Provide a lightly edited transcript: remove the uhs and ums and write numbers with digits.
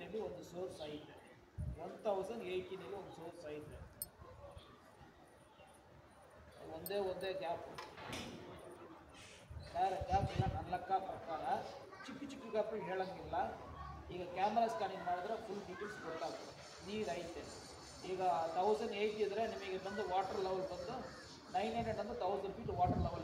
ನಲ್ಲಿ ಒಂದು ಸೋರ್ಸ್ ಐತೆ, 1080ನಲ್ಲಿ ಒಂದು ಸೋರ್ಸ್ ಐತೆ. ಒಂದೇ ಗ್ಯಾಪ್, ಬೇರೆ ಗ್ಯಾಪ್ ಇಲ್ಲ. ನನ್ನ ಲೆಕ್ಕ ಪ್ರಕಾರ ಚಿಕ್ಕ ಗ್ಯಾಪ್ ಹೇಳಂಗಿಲ್ಲ. ಈಗ ಕ್ಯಾಮ್ರಾ ಸ್ಕ್ಯಾನಿಂಗ್ ಮಾಡಿದ್ರೆ ಫುಲ್ ಡೀಟೇಲ್ಸ್ ಗೊತ್ತಾಗ್ತದೆ. ನೀರು ಐತೆ. ಈಗ 1080 ಇದ್ರೆ ನಿಮಗೆ ಬಂದು ವಾಟರ್ ಲೆವೆಲ್ ಬಂದು 900 ಅಂದ್ರೆ 1000 ಫೀಟ್ ವಾಟರ್ ಲೆವೆಲ್